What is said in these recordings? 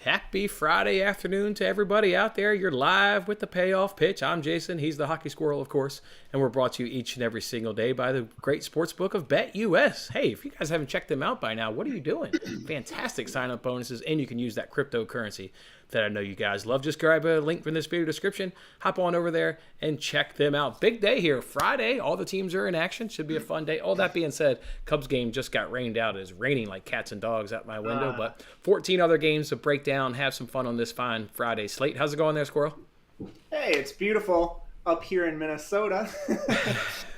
Happy Friday afternoon to everybody out there. You're live with the payoff pitch. I'm Jason. He's the Hockey Squirrel, of course. And we're brought to you each and every single day by the great sportsbook of BetUS. Hey, if you guys haven't checked them out by now, what are you doing? Fantastic sign-up bonuses, and you can use that cryptocurrency that I know you guys love. Just grab a link from this video description, hop on over there, and check them out. Big day here, Friday. All the teams are in action. Should be a fun day. All that being said, Cubs game just got rained out. It's raining like cats and dogs out my window, but 14 other games to break down, have some fun on this fine Friday slate. How's it going there, Squirrel? Hey, it's beautiful up here in Minnesota.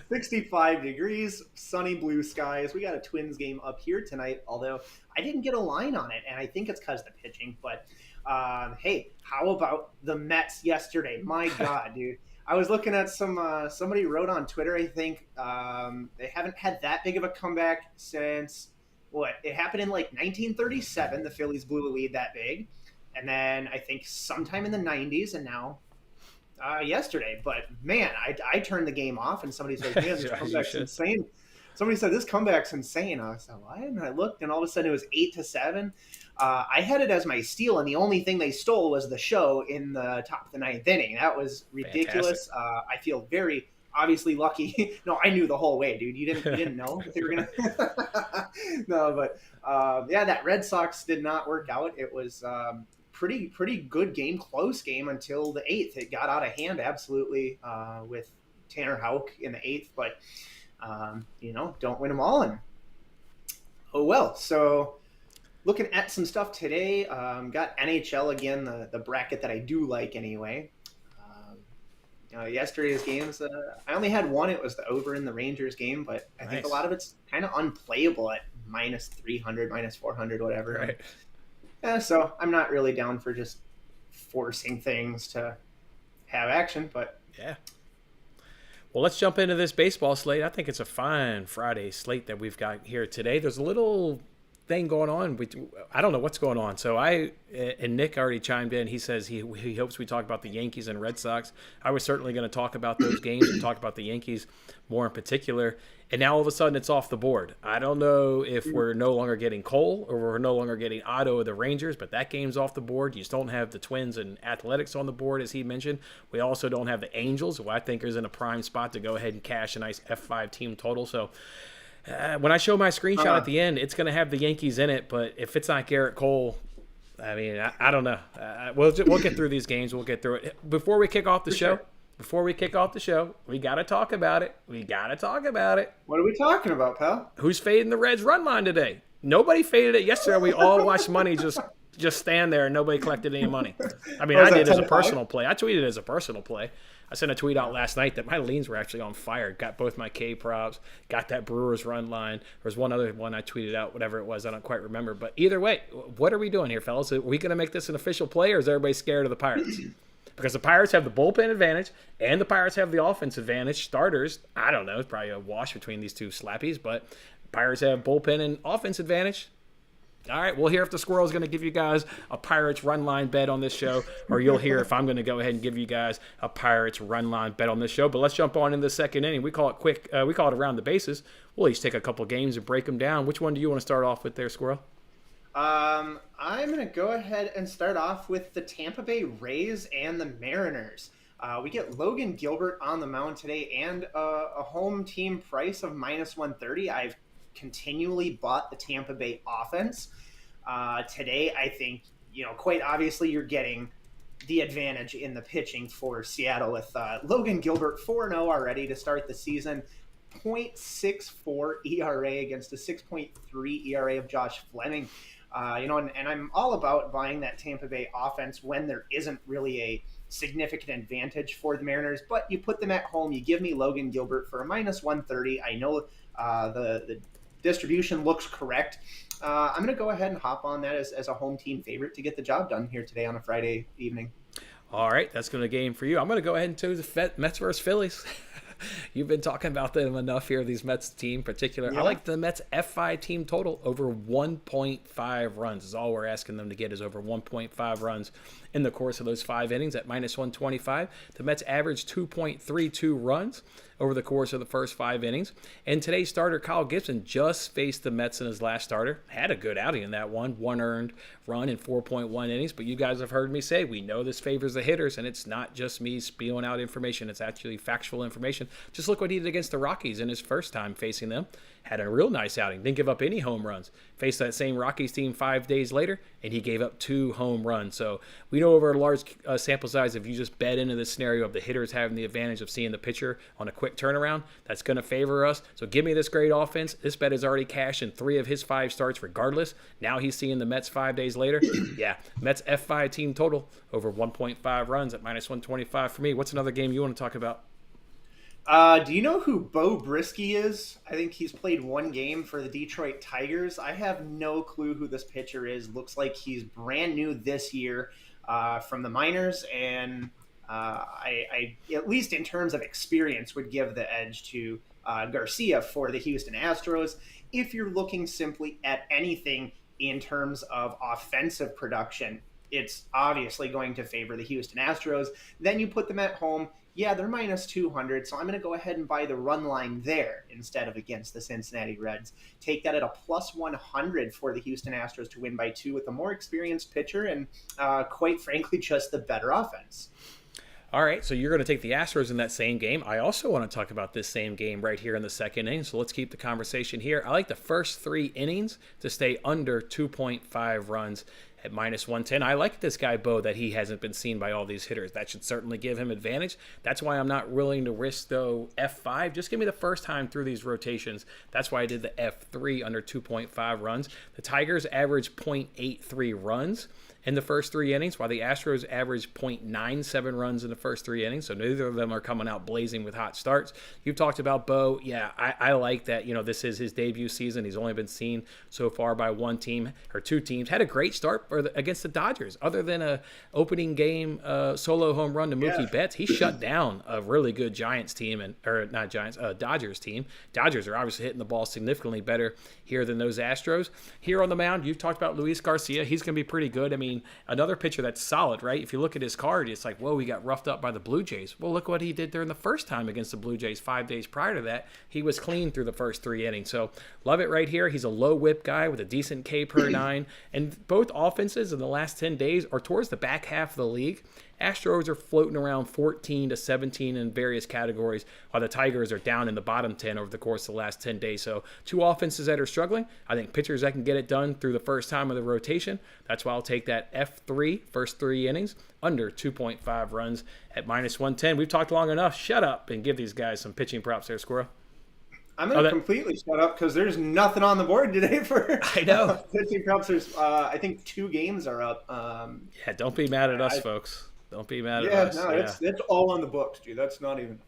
65 degrees, sunny blue skies. We got a Twins game up here tonight, although I didn't get a line on it, and I think it's because of the pitching. But, hey, how about the Mets yesterday? My God, dude. I was looking at somebody wrote on Twitter, I think, they haven't had that big of a comeback since, it happened in like 1937. The Phillies blew a lead that big. And then I think sometime in the 90s, and now yesterday. But, man, I turned the game off, and somebody said, man, this comeback's insane. Somebody said, this comeback's insane. I said, what? And I looked, and all of a sudden it was 8-7. I had it as my steal, and the only thing they stole was the show in the top of the ninth inning. That was ridiculous. I feel very obviously lucky. No, I knew the whole way, dude. You didn't know that they were gonna. No, but yeah, that Red Sox did not work out. It was pretty good game, close game until the eighth. It got out of hand absolutely with Tanner Houck in the eighth, but don't win them all. And oh well. So looking at some stuff today, got NHL again, the bracket that I do like anyway. Yesterday's games, I only had one. It was the over in the Rangers game, but I think a lot of it's kind of unplayable at minus 300, minus 400, whatever. Right. Yeah, so I'm not really down for just forcing things to have action, but yeah. Well, let's jump into this baseball slate. I think it's a fine Friday slate that we've got here today. There's a little thing going on. I don't know what's going on. So and Nick already chimed in. He says he hopes we talk about the Yankees and Red Sox. I was certainly going to talk about those games and talk about the Yankees more in particular. And now all of a sudden it's off the board. I don't know if we're no longer getting Cole or we're no longer getting Otto of the Rangers, but that game's off the board. You just don't have the Twins and Athletics on the board, as he mentioned. We also don't have the Angels, who I think is in a prime spot to go ahead and cash a nice F5 team total. So when I show my screenshot at the end, it's going to have the Yankees in it, but if it's not Garrett Cole, I mean, I don't know. We'll get through these games. We'll get through it. Before we kick off the show, we got to talk about it. What are we talking about, pal? Who's fading the Reds run line today? Nobody faded it yesterday. We all watched money just stand there and nobody collected any money. I mean, I did as a personal play. I tweeted as a personal play. I sent a tweet out last night that my leans were actually on fire. Got both my K props, got that Brewers run line. There was one other one I tweeted out, whatever it was. I don't quite remember. But either way, what are we doing here, fellas? Are we going to make this an official play, or is everybody scared of the Pirates? Because the Pirates have the bullpen advantage and the Pirates have the offense advantage. Starters, I don't know. It's probably a wash between these two slappies, but Pirates have bullpen and offense advantage. All right, we'll hear if the Squirrel is going to give you guys a Pirates run line bet on this show, or you'll hear if I'm going to go ahead and give you guys a Pirates run line bet on this show. But let's jump on in the second inning. We call it quick. We call it around the bases. We'll each take a couple games and break them down. Which one do you want to start off with there, Squirrel? I'm going to go ahead and start off with the Tampa Bay Rays and the Mariners. We get Logan Gilbert on the mound today and a home team price of minus 130. I've continually bought the Tampa Bay offense. Today, I think, quite obviously you're getting the advantage in the pitching for Seattle with Logan Gilbert 4-0 already to start the season. 0.64 ERA against a 6.3 ERA of Josh Fleming. And I'm all about buying that Tampa Bay offense when there isn't really a significant advantage for the Mariners, but you put them at home. You give me Logan Gilbert for a minus 130. I know the distribution looks correct. I'm going to go ahead and hop on that as a home team favorite to get the job done here today on a Friday evening. All right, that's going to game for you. I'm going to go ahead and choose the Mets versus Phillies. You've been talking about them enough here, these Mets team in particular. Yeah. I like the Mets F5 team total over 1.5 runs is all we're asking them to get, is over 1.5 runs in the course of those 5 innings at minus 125. The Mets averaged 2.32 runs over the course of the first 5 innings. And today's starter, Kyle Gibson, just faced the Mets in his last starter. Had a good outing in that one earned run in 4.1 innings. But you guys have heard me say, we know this favors the hitters, and it's not just me spewing out information. It's actually factual information. Just look what he did against the Rockies in his first time facing them. Had a real nice outing. Didn't give up any home runs. Faced that same Rockies team 5 days later, and he gave up 2 home runs. So we know over a large sample size, if you just bet into the scenario of the hitters having the advantage of seeing the pitcher on a quick turnaround, that's going to favor us. So give me this great offense. This bet is already cashed in 3 of his 5 starts regardless. Now he's seeing the Mets 5 days later. Yeah, Mets F5 team total over 1.5 runs at minus 125 for me. What's another game you want to talk about? Do you know who Bo Brisky is? I think he's played 1 game for the Detroit Tigers. I have no clue who this pitcher is. Looks like he's brand new this year from the minors, and I at least in terms of experience, would give the edge to Garcia for the Houston Astros. If you're looking simply at anything in terms of offensive production, it's obviously going to favor the Houston Astros. Then you put them at home. Yeah, they're minus 200, so I'm going to go ahead and buy the run line there instead of against the Cincinnati Reds. Take that at a plus 100 for the Houston Astros to win by 2 with a more experienced pitcher and, quite frankly, just the better offense. All right, so you're going to take the Astros in that same game. I also want to talk about this same game right here in the second inning, so let's keep the conversation here. I like the first 3 innings to stay under 2.5 runs at minus 110. I like this guy, Bo, that he hasn't been seen by all these hitters. That should certainly give him advantage. That's why I'm not willing to risk, though, F5. Just give me the first time through these rotations. That's why I did the F3 under 2.5 runs. The Tigers average 0.83 runs in the first 3 innings, while the Astros average 0.97 runs in the first 3 innings. So neither of them are coming out blazing with hot starts. You've talked about Bo. Yeah, I like that. You know, this is his debut season. He's only been seen so far by 1 team or 2 teams. Had a great start against the Dodgers. Other than a opening game solo home run to Mookie Betts, he shut down a really good Dodgers team. Dodgers are obviously hitting the ball significantly better here than those Astros. Here on the mound, you've talked about Luis Garcia. He's going to be pretty good. I mean, another pitcher that's solid, right? If you look at his card, it's like, whoa, he got roughed up by the Blue Jays. Well, look what he did during the first time against the Blue Jays 5 days prior to that. He was clean through the first 3 innings. So love it right here. He's a low whip guy with a decent K per 9. And both offenses in the last 10 days are towards the back half of the league. Astros are floating around 14 to 17 in various categories, while the Tigers are down in the bottom 10 over the course of the last 10 days. So 2 offenses that are struggling. I think pitchers that can get it done through the first time of the rotation. That's why I'll take that F3, first 3 innings, under 2.5 runs at minus 110. We've talked long enough. Shut up and give these guys some pitching props there, Squirrel. I'm going to completely shut up because there's nothing on the board today for I know. pitching props. There's, I think 2 games are up. Yeah, don't be mad at us, folks. Don't be mad at us. No, it's all on the books, dude. That's not even.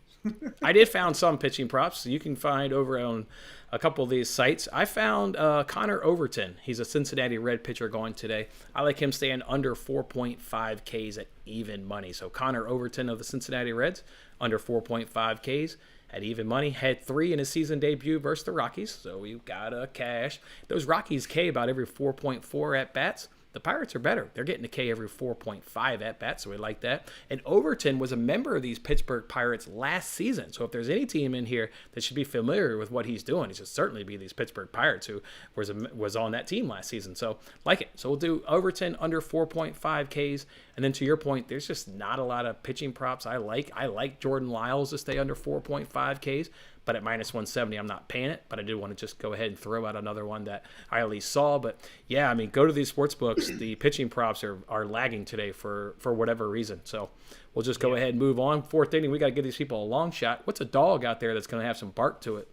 I did found some pitching props you can find over on a couple of these sites. I found Connor Overton. He's a Cincinnati Red pitcher going today. I like him staying under 4.5 Ks at even money. So Connor Overton of the Cincinnati Reds, under 4.5 Ks at even money. Had 3 in his season debut versus the Rockies. So we've got a cash. Those Rockies K about every 4.4 at bats. The Pirates are better. They're getting a K every 4.5 at bat, so we like that. And Overton was a member of these Pittsburgh Pirates last season. So if there's any team in here that should be familiar with what he's doing, it should certainly be these Pittsburgh Pirates, who was on that team last season. So like it. So we'll do Overton under 4.5 Ks. And then to your point, there's just not a lot of pitching props I like Jordan Lyles to stay under 4.5 Ks. But at minus 170, I'm not paying it. But I did want to just go ahead and throw out another one that I at least saw. But yeah, I mean, go to these sports books. The pitching props are lagging today for whatever reason. So we'll just go ahead and move on. 4th inning, we got to give these people a long shot. What's a dog out there that's going to have some bark to it?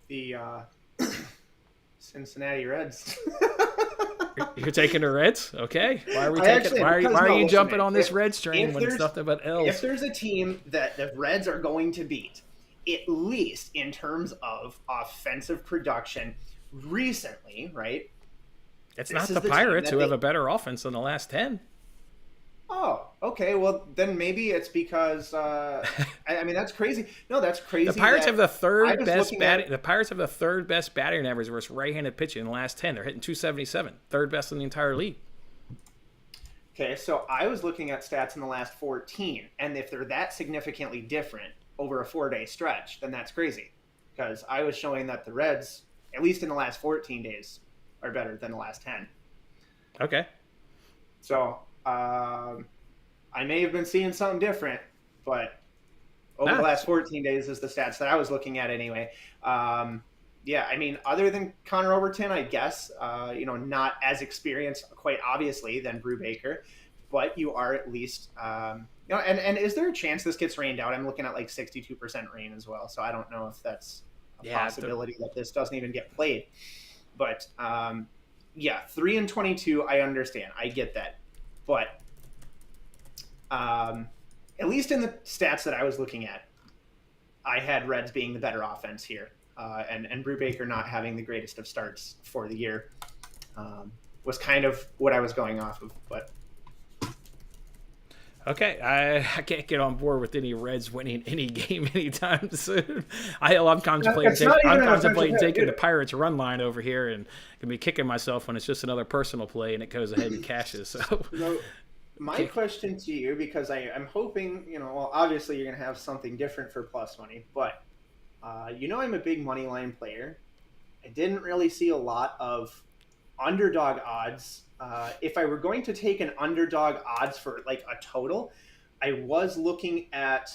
The Cincinnati Reds. You're taking the Reds? Okay. Why are we taking? Why are you jumping on this Reds train when it's nothing but L's? If there's a team that the Reds are going to beat, at least in terms of offensive production, recently, right? It's not the Pirates who have a better offense than the last 10. Oh, Okay, well then maybe it's because I mean that's crazy. No, that's crazy. The Pirates have the I third was best looking batting. at. The Pirates have the third best batting average versus right-handed pitching in the last 10. They're hitting 277, third best in the entire league. Okay, so I was looking at stats in the last 14, and if they're that significantly different over a 4-day stretch, then that's crazy. Because I was showing that the Reds, at least in the last 14 days, are better than the last 10. Okay. So I may have been seeing something different, but over the last 14 days is the stats that I was looking at anyway. Yeah, I mean, other than Connor Overton, I guess, not as experienced, quite obviously, than Brubaker, but you are at least, and is there a chance this gets rained out? I'm looking at like 62% rain as well, so I don't know if that's a possibility that this doesn't even get played. But, 3-22, I understand. I get that. But at least in the stats that I was looking at, I had Reds being the better offense here. And Brubaker not having the greatest of starts for the year was kind of what I was going off of. But okay, I can't get on board with any Reds winning any game anytime soon. I'm contemplating taking the Pirates run line over here and gonna be kicking myself when it's just another personal play and it goes ahead and cashes. So. My question to you, because I'm hoping, obviously you're going to have something different for plus money, but I'm a big money line player. I didn't really see a lot of underdog odds. If I were going to take an underdog odds for like a total, I was looking at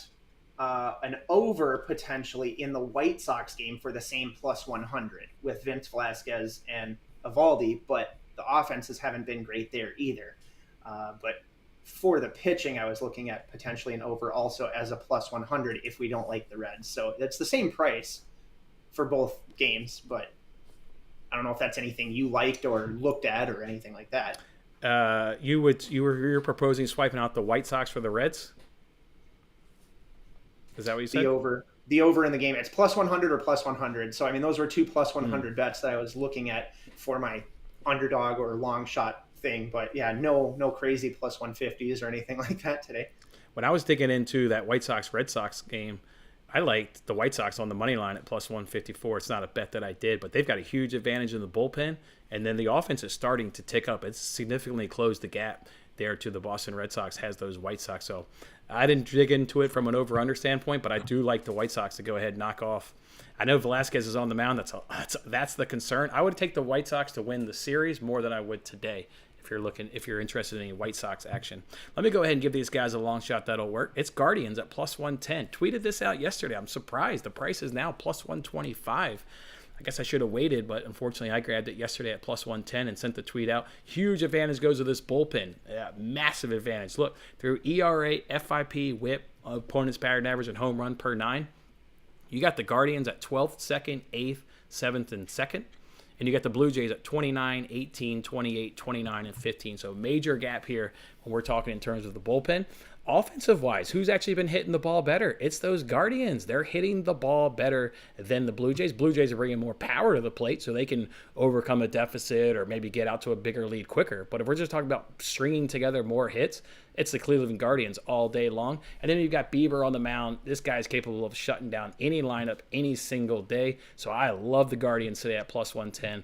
an over potentially in the White Sox game for the same plus 100 with Vince Velasquez and Evaldi, but the offenses haven't been great there either. But for the pitching, I was looking at potentially an over also as a plus 100 if we don't like the Reds. So it's the same price for both games, but I don't know if that's anything you liked or looked at or anything like that. You're proposing swiping out the White Sox for the Reds? Is that what you said? The over in the game. It's plus 100 or plus 100. So I mean, those were two plus 100 bets that I was looking at for my underdog or long shot thing, but yeah, no crazy plus 150s or anything like that today. When I was digging into that White Sox Red Sox game, I liked the White Sox on the money line at plus 154. It's not a bet that I did, but they've got a huge advantage in the bullpen, and then the offense is starting to tick up. It's significantly closed the gap there to the Boston Red Sox has those White Sox. So I didn't dig into it from an over-under standpoint, but I do like the White Sox to go ahead and knock off. I know Velasquez is on the mound. That's the concern. I would take the White Sox to win the series more than I would today. If you're interested in any White Sox action. Let me go ahead and give these guys a long shot that'll work. It's Guardians at plus 110. Tweeted this out yesterday. I'm surprised. The price is now plus 125. I guess I should have waited, but unfortunately I grabbed it yesterday at plus 110 and sent the tweet out. Huge advantage goes to this bullpen. Massive advantage. Look, through ERA, FIP, whip, opponent's batting average, and home run per 9, you got the Guardians at 12th, 2nd, 8th, 7th, and 2nd. And you got the Blue Jays at 29, 18, 28, 29, and 15. So major gap here when we're talking in terms of the bullpen. Offensive-wise, who's actually been hitting the ball better? It's those Guardians. They're hitting the ball better than the Blue Jays. Blue Jays are bringing more power to the plate so they can overcome a deficit or maybe get out to a bigger lead quicker. But if we're just talking about stringing together more hits, it's the Cleveland Guardians all day long. And then you've got Bieber on the mound. This guy's capable of shutting down any lineup any single day. So I love the Guardians today at plus 110.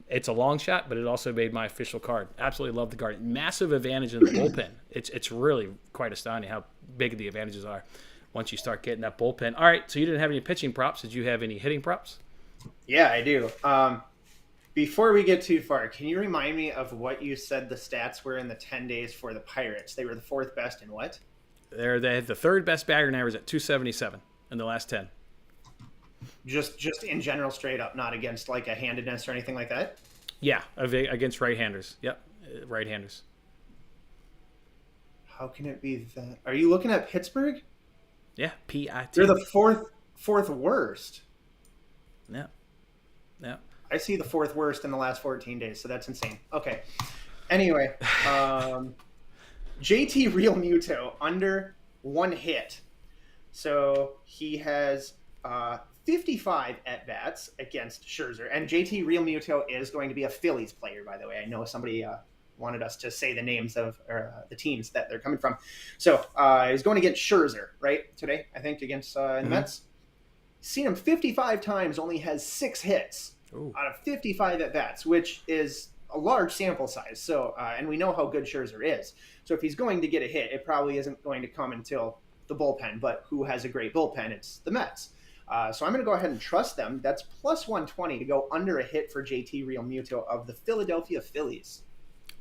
It's a long shot, but it also made my official card. Absolutely love the Guardians. Massive advantage in the bullpen. It's really quite astounding how big the advantages are once you start getting that bullpen. All right, so you didn't have any pitching props. Did you have any hitting props? Yeah, I do. Before we get too far, can you remind me of what you said the stats were in the 10 days for the Pirates? They were the fourth best in what? They had the third best batting average at 277 in the last 10. Just in general, straight up, not against like a handedness or anything like that? Yeah, against right-handers. Yep, right-handers. How can it be that? Are you looking at Pittsburgh? Yeah, PIT. They're the fourth worst. Yeah. I see the fourth worst in the last 14 days, so that's insane. Okay. Anyway, JT Real Muto under one hit. So he has 55 at-bats against Scherzer. And JT Real Muto is going to be a Phillies player, by the way. I know somebody wanted us to say the names of the teams that they're coming from. So he's going against Scherzer, right, today, I think, against the Mets. Seen him 55 times, only has 6 hits out of 55 at-bats, which is a large sample size. So, and we know how good Scherzer is. So if he's going to get a hit, it probably isn't going to come until the bullpen. But who has a great bullpen? It's the Mets. So I'm going to go ahead and trust them. That's plus 120 to go under a hit for JT Realmuto of the Philadelphia Phillies.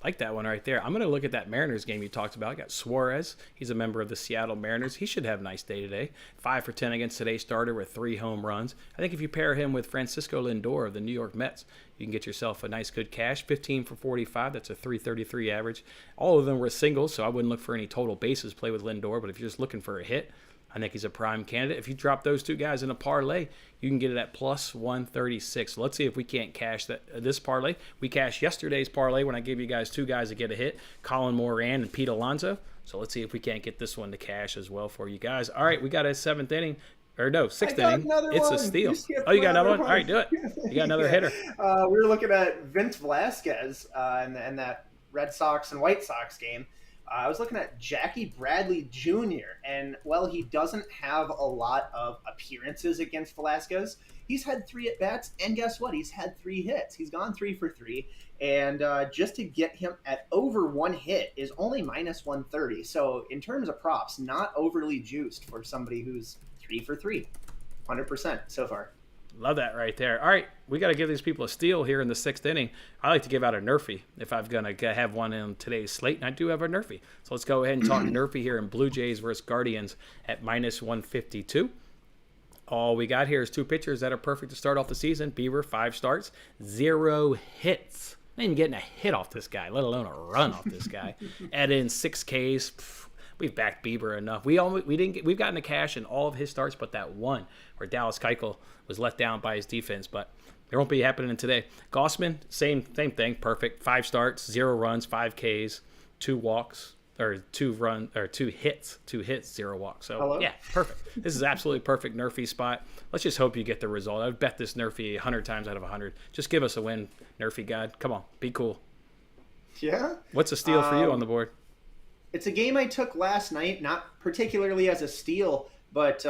Like that one right there. I'm going to look at that Mariners game you talked about. I got Suarez. He's a member of the Seattle Mariners. He should have a nice day today. 5 for 10 against today's starter with 3 home runs. I think if you pair him with Francisco Lindor of the New York Mets, you can get yourself a nice good cash. 15 for 45. That's a 333 average. All of them were singles, so I wouldn't look for any total bases play with Lindor. But if you're just looking for a hit, I think he's a prime candidate. If you drop those 2 guys in a parlay, you can get it at plus 136. So let's see if we can't cash this parlay. We cashed yesterday's parlay when I gave you guys 2 guys to get a hit, Colin Moran and Pete Alonso. So let's see if we can't get this one to cash as well for you guys. All right, we got a 7th inning. Or no, 6th inning. It's a steal. Oh, you got another one? All right, do it. You got another hitter. We were looking at Vince Velasquez and that Red Sox and White Sox game. I was looking at Jackie Bradley Jr., and while he doesn't have a lot of appearances against Velasquez, he's had 3 at-bats, and guess what? He's had 3 hits. He's gone 3 for 3, and just to get him at over 1 hit is only minus 130. So in terms of props, not overly juiced for somebody who's 3 for 3, 100% so far. Love that right there. All right, we got to give these people a steal here in the 6th inning. I like to give out a NRFI if I'm going to have one in today's slate, and I do have a NRFI. So let's go ahead and talk NRFI here in Blue Jays versus Guardians at minus 152. All we got here is 2 pitchers that are perfect to start off the season. Bieber, 5 starts, 0 hits. Not even getting a hit off this guy, let alone a run off this guy. Add in 6 Ks. We've backed Bieber enough. We've gotten the cash in all of his starts, but that one where Dallas Keuchel was let down by his defense. But it won't be happening today. Gossman, same thing, perfect. 5 starts, 0 runs, 5 Ks, 2 walks, or 2 hits, 0 walks. So Hello? Yeah, perfect. This is absolutely perfect NRFI spot. Let's just hope you get the result. I would bet this NRFI 100 times out of 100. Just give us a win, NRFI God. Come on, be cool. Yeah. What's a steal for you on the board? It's a game I took last night, not particularly as a steal, but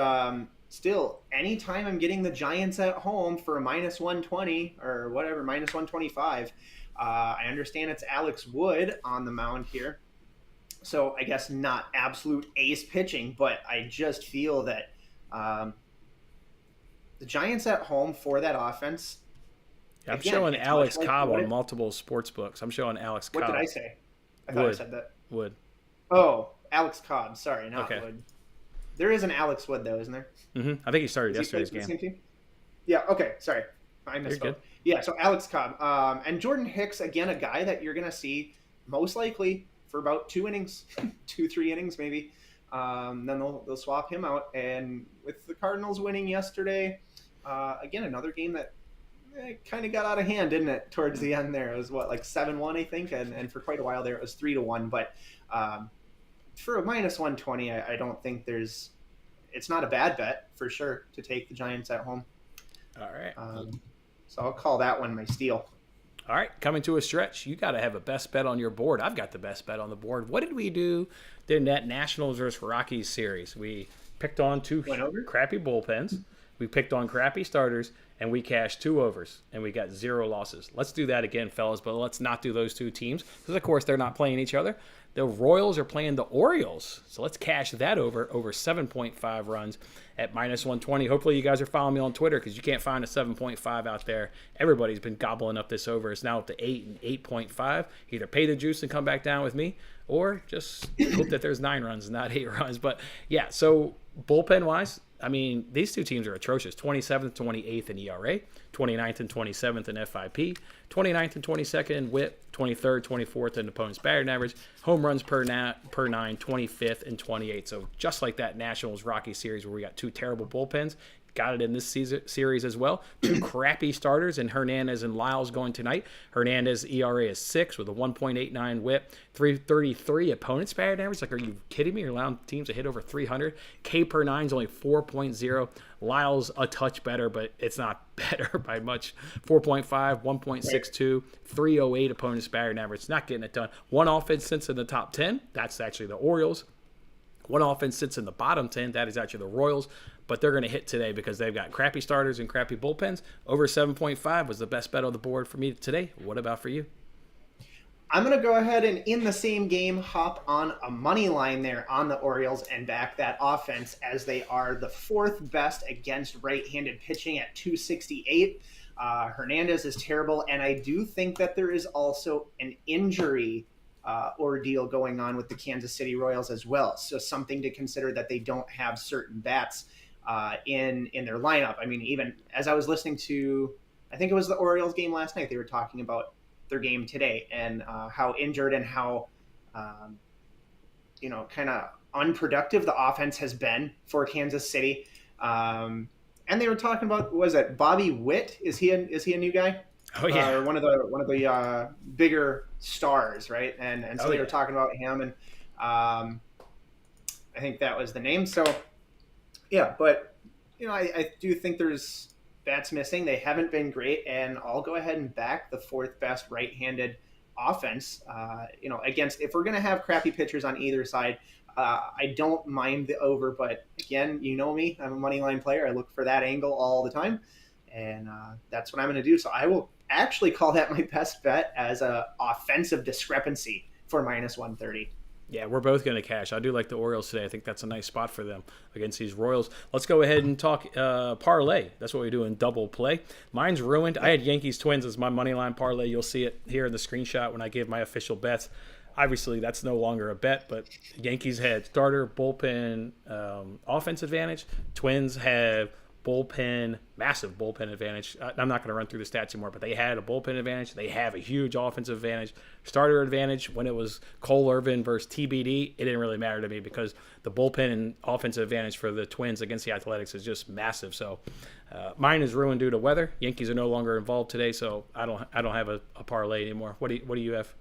still, anytime I'm getting the Giants at home for a minus 120 or whatever, minus 125, I understand it's Alex Wood on the mound here. So I guess not absolute ace pitching, but I just feel that the Giants at home for that offense. Yeah, I'm showing Alex Cobb on multiple sports books. I'm showing Alex Cobb. What did I say? I thought I said that. Wood. Oh, Alex Cobb. Sorry, not Wood. There is an Alex Wood, though, isn't there? Mm-hmm. I think he started yesterday's game. The same team? Yeah, okay. Sorry. I misspoke. Yeah, so Alex Cobb. And Jordan Hicks, again, a guy that you're going to see most likely for about 2 innings, 2-3 innings maybe. Then they'll swap him out. And with the Cardinals winning yesterday, again, another game that kind of got out of hand, didn't it, towards the end there? It was, like 7-1, I think? And for quite a while there, it was 3-1. But for a minus 120, I don't think it's not a bad bet for sure to take the Giants at home. All right. So I'll call that one my steal. All right, coming to a stretch. You got to have a best bet on your board. I've got the best bet on the board. What did we do in that Nationals versus Rockies series? We picked on 2 crappy bullpens. We picked on crappy starters, and we cashed 2 overs, and we got 0 losses. Let's do that again, fellas, but let's not do those 2 teams because, of course, they're not playing each other. The Royals are playing the Orioles, so let's cash that over 7.5 runs at minus 120. Hopefully you guys are following me on Twitter because you can't find a 7.5 out there. Everybody's been gobbling up this over. It's now up to 8 and 8.5. Either pay the juice and come back down with me or just hope that there's 9 runs, not 8 runs. But, yeah, so bullpen-wise, I mean, these 2 teams are atrocious. 27th, 28th in ERA, 29th and 27th in FIP, 29th and 22nd in WHIP, 23rd, 24th in opponent's batting average, home runs per 9, 25th and 28th. So just like that Nationals-Rockies series where we got 2 terrible bullpens, got it in this series as well. Two crappy starters in Hernandez and Lyles going tonight. Hernandez ERA is 6 with a 1.89 whip, 333 opponent's batting average. Like, are you kidding me? You're allowing teams to hit over 300. K per 9 is only 4.0. Lyles a touch better, but it's not better by much. 4.5, 1.62, 308 opponent's batting average. Not getting it done. One offense sits in the top 10. That's actually the Orioles. One offense sits in the bottom 10. That is actually the Royals. But they're going to hit today because they've got crappy starters and crappy bullpens. Over 7.5 was the best bet on the board for me today. What about for you? I'm going to go ahead and, in the same game, hop on a money line there on the Orioles and back that offense, as they are the 4th best against right-handed pitching at 268. Hernandez is terrible, and I do think that there is also an injury ordeal going on with the Kansas City Royals as well. So something to consider, that they don't have certain bats in their lineup. I mean, even as I was listening to, I think it was the Orioles game last night, they were talking about their game today and how injured and how, kind of unproductive the offense has been for Kansas City. And they were talking about, was it Bobby Witt? Is he a new guy? Oh yeah, one of the bigger stars, right? And so they were talking about him, and I think that was the name. So yeah, but I do think there's bats missing. They haven't been great, and I'll go ahead and back the 4th best right-handed offense. Against, if we're gonna have crappy pitchers on either side, I don't mind the over, but again, you know me, I'm a money line player. I look for that angle all the time. And that's what I'm going to do. So I will actually call that my best bet as a offensive discrepancy for minus 130. Yeah, we're both going to cash. I do like the Orioles today. I think that's a nice spot for them against these Royals. Let's go ahead and talk parlay. That's what we do in double play. Mine's ruined. I had Yankees Twins as my money line parlay. You'll see it here in the screenshot when I give my official bets. Obviously, that's no longer a bet, but Yankees had starter, bullpen, offense advantage. Twins have massive bullpen advantage. I'm not going to run through the stats anymore, but they had a bullpen advantage. They have a huge offensive advantage. Starter advantage, when it was Cole Irvin versus TBD, it didn't really matter to me because the bullpen and offensive advantage for the Twins against the Athletics is just massive. So mine is ruined due to weather. Yankees are no longer involved today, so I don't have a parlay anymore. What do you have?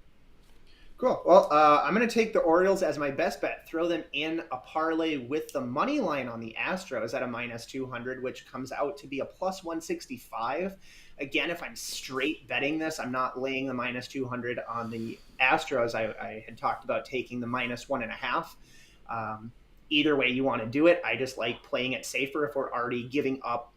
Cool. Well, I'm going to take the Orioles as my best bet. Throw them in a parlay with the money line on the Astros at a minus 200, which comes out to be a plus 165. Again, if I'm straight betting this, I'm not laying the minus 200 on the Astros. I had talked about taking the minus 1.5. Either way you want to do it, I just like playing it safer if we're already giving up,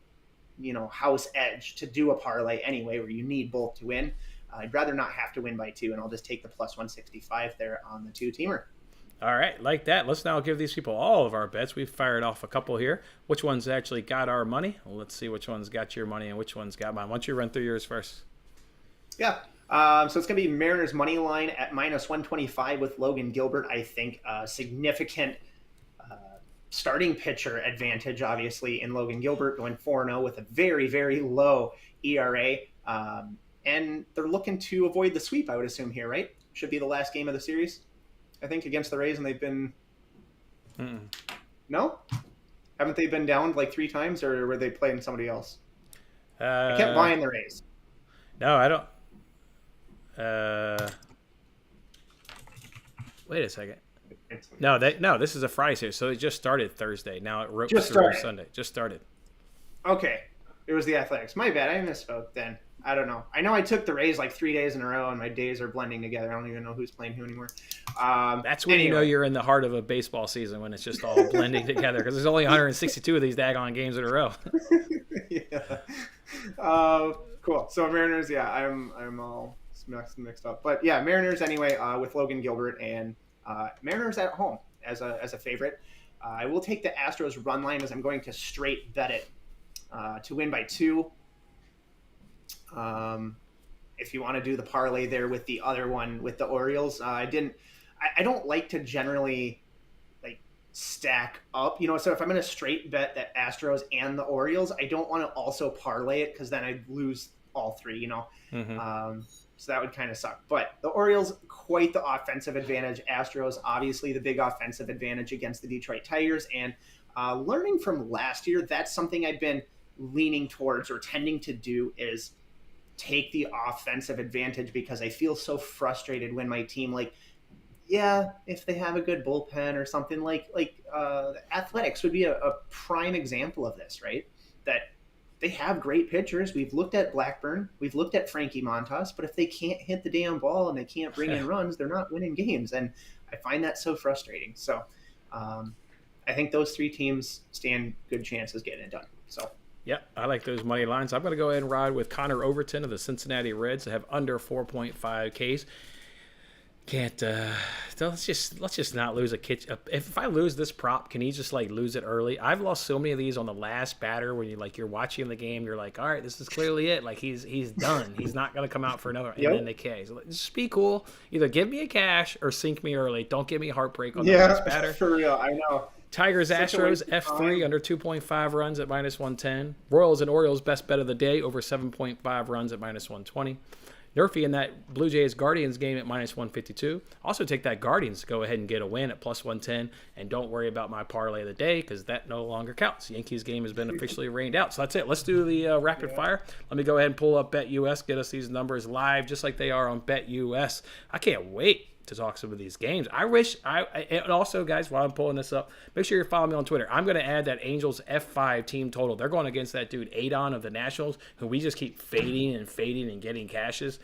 house edge to do a parlay anyway, where you need both to win. I'd rather not have to win by 2, and I'll just take the plus 165 there on the 2-teamer. All right, like that. Let's now give these people all of our bets. We've fired off a couple here. Which ones actually got our money? Well, let's see which ones got your money and which ones got mine. Why don't you run through yours first? Yeah. So it's going to be Mariners money line at minus 125 with Logan Gilbert. I think a significant starting pitcher advantage, obviously, in Logan Gilbert, going 4-0 with a very, very low ERA. And they're looking to avoid the sweep, I would assume, here, right? Should be the last game of the series, I think, against the Rays, and they've been... No? Haven't they been down like 3 times, or were they playing somebody else? I kept buying the Rays. No, I don't... Wait a second. No, this is a Friday series, so it just started Thursday. Now it ropes through Sunday. Just started. Okay. It was the Athletics. My bad. I misspoke then. I don't know. I know I took the Rays like 3 days in a row, and my days are blending together. I don't even know who's playing who anymore. That's when you know you're in the heart of a baseball season, when it's just all blending together, because there's only 162 of these daggone games in a row. Yeah. Cool. So Mariners, yeah, I'm all mixed up. But yeah, Mariners anyway, with Logan Gilbert, and Mariners at home as a favorite. I will take the Astros run line, as I'm going to straight bet it to win by 2. If you want to do the parlay there with the other one with the Orioles, I don't like to generally like stack up, so if I'm going to straight bet that Astros and the Orioles, I don't want to also parlay it, because then I'd lose all 3, so that would kind of suck. But the Orioles, quite the offensive advantage. Astros, obviously the big offensive advantage against the Detroit Tigers. And learning from last year, that's something I've been leaning towards or tending to do is take the offensive advantage, because I feel so frustrated when my team, like, yeah, if they have a good bullpen or something, Athletics would be a prime example of this, right? That they have great pitchers. We've looked at Blackburn, we've looked at Frankie Montas, but if they can't hit the damn ball and they can't bring in runs, they're not winning games. And I find that so frustrating. So I think those three teams stand good chances getting it done. So. Yep, I like those money lines. I'm going to go ahead and ride with Connor Overton of the Cincinnati Reds to have under 4.5 Ks. Can't. Let's just not lose a kitch. If I lose this prop, can he just like lose it early? I've lost so many of these on the last batter when you're watching the game. You're like, all right, this is clearly it. Like he's done. He's not going to come out for another. And then they K. So just be cool. Either give me a cash or sink me early. Don't give me a heartbreak on the last batter. For real, I know. Tigers, Astros, F3 under 2.5 runs at -110. Royals and Orioles, best bet of the day, over 7.5 runs at -120. NRFI in that Blue Jays Guardians game at -152. Also take that Guardians to go ahead and get a win at +110. And don't worry about my parlay of the day because that no longer counts. The Yankees game has been officially rained out. So that's it. Let's do the rapid fire. Let me go ahead and pull up BetUS, get us these numbers live just like they are on BetUS. I can't wait to talk some of these games. And also, guys, while I'm pulling this up, make sure you're following me on Twitter. I'm going to add that Angels F5 team total. They're going against that dude Adon of the Nationals, who we just keep fading and getting cashes.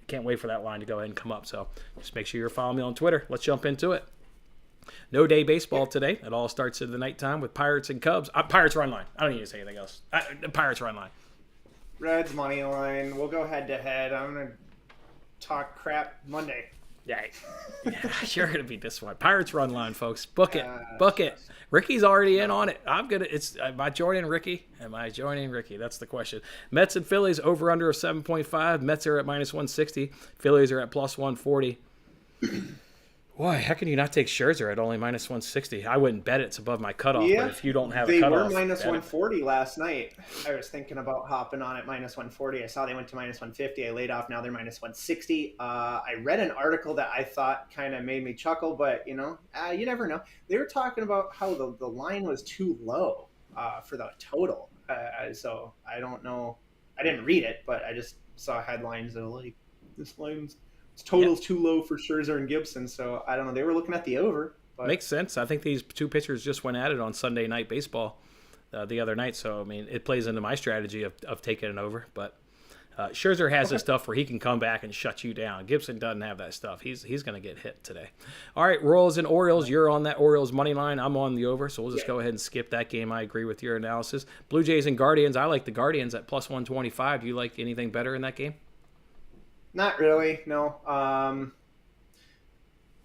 Can't wait for that line to go ahead and come up. So just make sure you're following me on Twitter. Let's jump into it. No day baseball today. It all starts at the nighttime with Pirates and Cubs. Pirates run line. I don't need to say anything else. Pirates run line. Reds money line. We'll go head to head. I'm going to talk crap Monday. Yeah, you're gonna beat this one. Pirates run line, folks. Book it. Ricky's already in on it. Am I joining Ricky? That's the question. Mets and Phillies over under of 7.5. Mets are at -160. Phillies are at +140. Why? How can you not take Scherzer at only -160? I wouldn't bet it's above my cutoff. Yeah, but if you don't have a cutoff, they were -140 last night. I was thinking about hopping on at -140. I saw they went to -150. I laid off. Now they're -160. I read an article that I thought kind of made me chuckle, but you never know. They were talking about how the line was too low for the total. So I don't know. I didn't read it, but I just saw headlines that were like, this line's total's too low for Scherzer and Gibson, so I don't know. They were looking at the over. But... Makes sense. I think these two pitchers just went at it on Sunday Night Baseball the other night, so I mean it plays into my strategy of taking it over. But Scherzer has this stuff where he can come back and shut you down. Gibson doesn't have that stuff. He's going to get hit today. All right, Royals and Orioles. You're on that Orioles money line. I'm on the over, so we'll just go ahead and skip that game. I agree with your analysis. Blue Jays and Guardians. I like the Guardians at +125. Do you like anything better in that game? Not really, no. I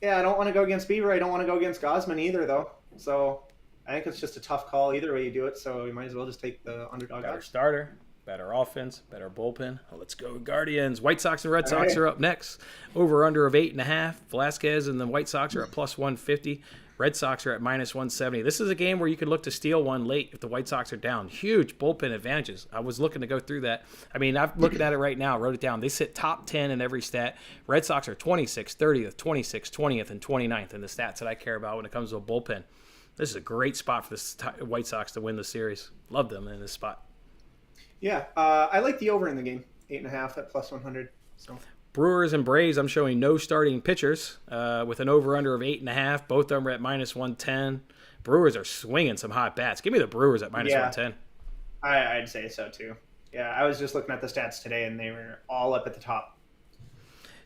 don't want to go against Bieber. I don't want to go against Gosman either, though. So I think it's just a tough call either way you do it. So you might as well just take the underdog. Better starter, better offense, better bullpen. Let's go Guardians. White Sox and Red Sox are up next. Over under of 8.5. Velasquez and the White Sox are at +150. Red Sox are at -170. This is a game where you could look to steal one late if the White Sox are down. Huge bullpen advantages. I was looking to go through that. I mean, I'm looking at it right now. Wrote it down. They sit top 10 in every stat. Red Sox are 26th, 30th, 26th, 20th, and 29th in the stats that I care about when it comes to a bullpen. This is a great spot for the White Sox to win the series. Love them in this spot. Yeah, I like the over in the game. 8.5 at +100. So. Brewers and Braves, I'm showing no starting pitchers with an over-under of 8.5. Both of them are at -110. Brewers are swinging some hot bats. Give me the Brewers at -110. I'd say so, too. Yeah, I was just looking at the stats today, and they were all up at the top.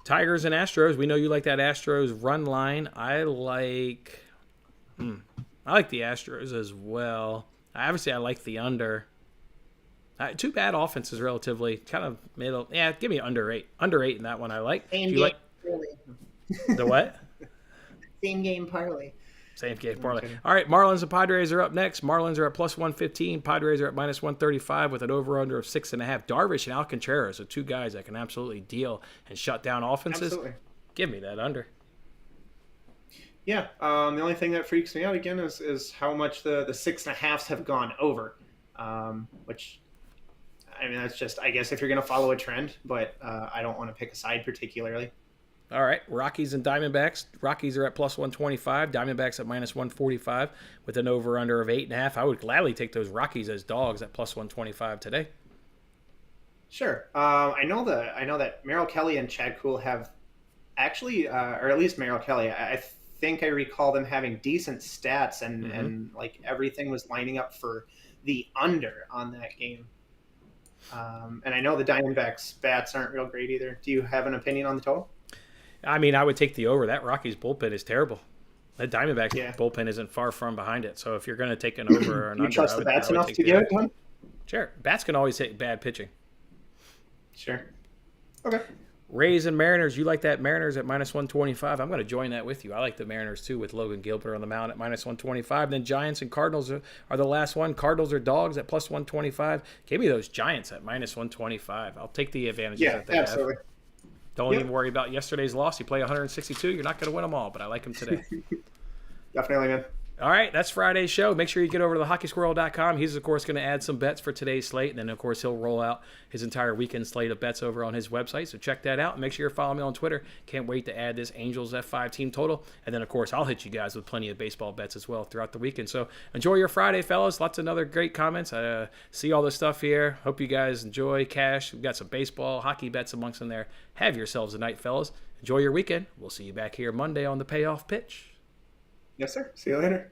Tigers and Astros. We know you like that Astros run line. I like the Astros as well. Obviously, I like the under. Too bad offense is relatively kind of middle. Yeah, give me under 8. Under 8 in that one I like. Same game parlay. The what? Same game parlay. Same game parlay. All right, Marlins and Padres are up next. Marlins are at +115. Padres are at -135 with an over-under of 6.5. Darvish and Al Contreras are two guys that can absolutely deal and shut down offenses. Absolutely. Give me that under. Yeah, the only thing that freaks me out again is how much the 6.5s have gone over, which... I mean, that's just, I guess, if you're going to follow a trend, but I don't want to pick a side particularly. All right, Rockies and Diamondbacks. Rockies are at plus 125. Diamondbacks at minus 145 with an over-under of 8.5. I would gladly take those Rockies as dogs at plus 125 today. Sure. I know that Merrill Kelly and Chad Kuhl have actually, or at least Merrill Kelly. I think I recall them having decent stats, and like everything was lining up for the under on that game. And I know the Diamondbacks bats aren't real great either. Do you have an opinion on the total? I mean, I would take the over. That Rockies bullpen is terrible. That Diamondbacks Yeah. bullpen isn't far from behind it. So if you're going to take an over or an You under, trust the bats enough to get it done? Sure. Bats can always hit bad pitching. Sure. Okay. Rays and Mariners. You like that Mariners at minus 125? I'm going to join that with you. I like the Mariners too with Logan Gilbert on the mound at minus 125. Then Giants and Cardinals are the last one. Cardinals are dogs at plus 125. Give me those Giants at minus 125. I'll take the advantages that they absolutely. have. Don't even worry about yesterday's loss. You play 162. You're not going to win them all, but I like them today. Definitely, man. All right, that's Friday's show. Make sure you get over to thehockeysquirrel.com. He's, of course, going to add some bets for today's slate. And then, of course, he'll roll out his entire weekend slate of bets over on his website. So check that out. And make sure you're following me on Twitter. Can't wait to add this Angels F5 team total. And then, of course, I'll hit you guys with plenty of baseball bets as well throughout the weekend. So enjoy your Friday, fellas. Lots of other great comments. See all the stuff here. Hope you guys enjoy cash. We've got some baseball, hockey bets amongst them there. Have yourselves a night, fellas. Enjoy your weekend. We'll see you back here Monday on the Payoff Pitch. Yes, sir. See you later.